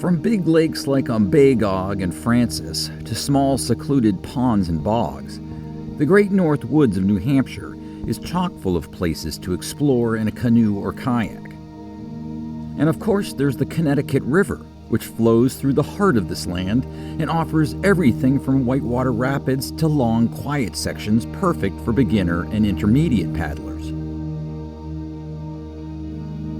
From big lakes like Umbagog and Francis to small secluded ponds and bogs, the Great North Woods of New Hampshire is chock full of places to explore in a canoe or kayak. And of course, there's the Connecticut River, which flows through the heart of this land and offers everything from whitewater rapids to long, quiet sections perfect for beginner and intermediate paddlers.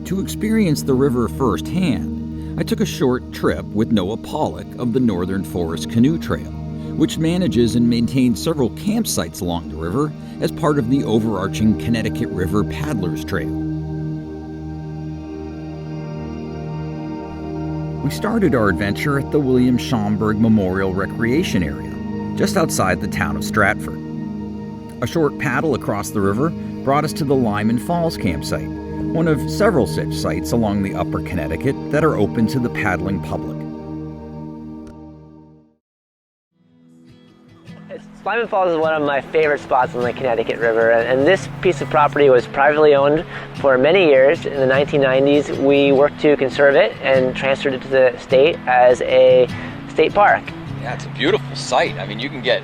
To experience the river firsthand, I took a short trip with Noah Pollock of the Northern Forest Canoe Trail, which manages and maintains several campsites along the river as part of the overarching Connecticut River Paddlers Trail. We started our adventure at the William Schomburg Memorial Recreation Area, just outside the town of Stratford. A short paddle across the river brought us to the Lyman Falls campsite, one of several such sites along the Upper Connecticut that are open to the paddling public. Lyman Falls is one of my favorite spots on the Connecticut River, and this piece of property was privately owned for many years. In the 1990s, we worked to conserve it and transferred it to the state as a state park. Yeah, it's a beautiful site. I mean, you can get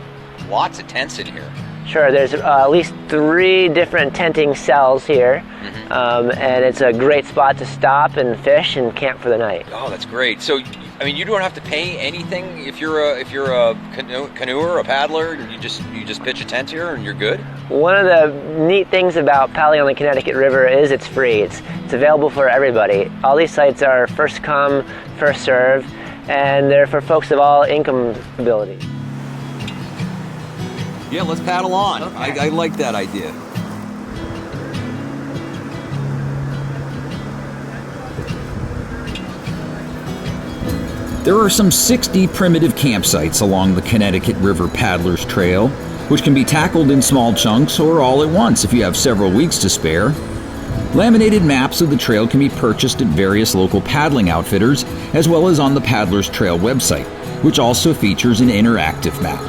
lots of tents in here. Sure, there's at least 3 different tenting cells here, and it's a great spot to stop and fish and camp for the night. Oh, that's great. So, I mean, you don't have to pay anything if you're a canoeer, a paddler, and you just pitch a tent here and you're good. One of the neat things about paddling on the Connecticut River is it's free. It's available for everybody. All these sites are first come, first serve, and they're for folks of all income abilities. Yeah, let's paddle on. Okay. I like that idea. There are some 60 primitive campsites along the Connecticut River Paddlers Trail, which can be tackled in small chunks or all at once if you have several weeks to spare. Laminated maps of the trail can be purchased at various local paddling outfitters, as well as on the Paddlers Trail website, which also features an interactive map.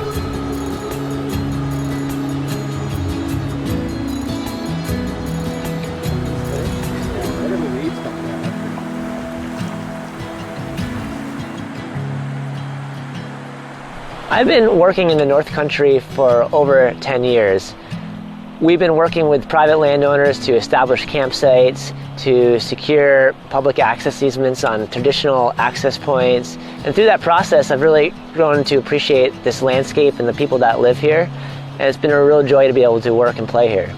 I've been working in the North Country for over 10 years. We've been working with private landowners to establish campsites, to secure public access easements on traditional access points. And through that process, I've really grown to appreciate this landscape and the people that live here. And it's been a real joy to be able to work and play here.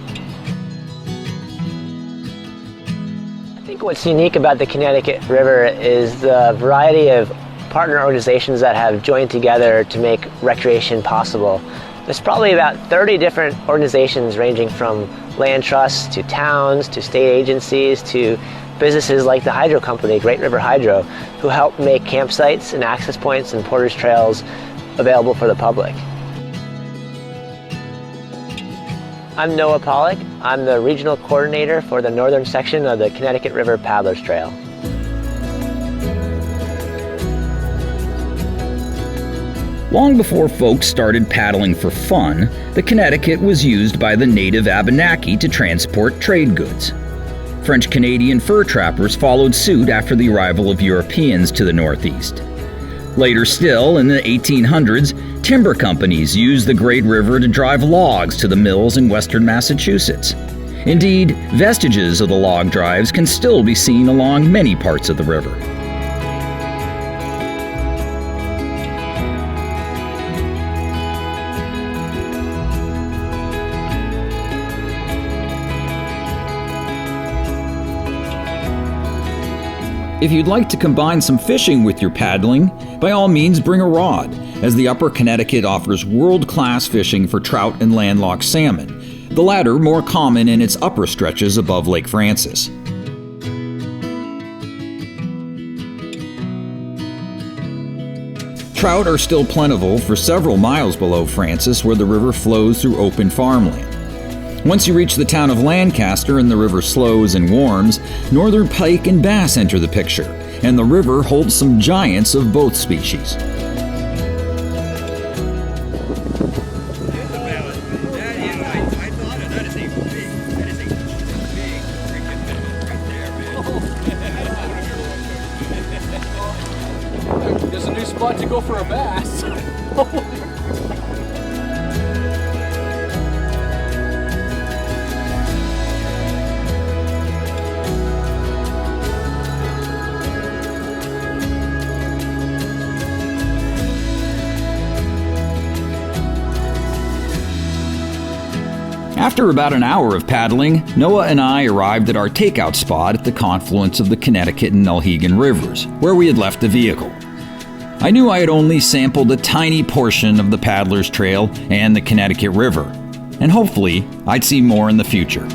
I think what's unique about the Connecticut River is the variety of partner organizations that have joined together to make recreation possible. There's probably about 30 different organizations ranging from land trusts to towns to state agencies to businesses like the hydro company, Great River Hydro, who help make campsites and access points and portage trails available for the public. I'm Noah Pollock. I'm the regional coordinator for the northern section of the Connecticut River Paddlers Trail. Long before folks started paddling for fun, the Connecticut was used by the native Abenaki to transport trade goods. French-Canadian fur trappers followed suit after the arrival of Europeans to the Northeast. Later still, in the 1800s, timber companies used the Great River to drive logs to the mills in western Massachusetts. Indeed, vestiges of the log drives can still be seen along many parts of the river. If you'd like to combine some fishing with your paddling, by all means bring a rod, as the Upper Connecticut offers world-class fishing for trout and landlocked salmon, the latter more common in its upper stretches above Lake Francis. Trout are still plentiful for several miles below Francis, where the river flows through open farmland. Once you reach the town of Lancaster and the river slows and warms, northern pike and bass enter the picture, and the river holds some giants of both species. about to go for a bass. After about an hour of paddling, Noah and I arrived at our takeout spot at the confluence of the Connecticut and Nelhegan rivers, where we had left the vehicle. I knew I had only sampled a tiny portion of the Paddler's Trail and the Connecticut River, and hopefully I'd see more in the future.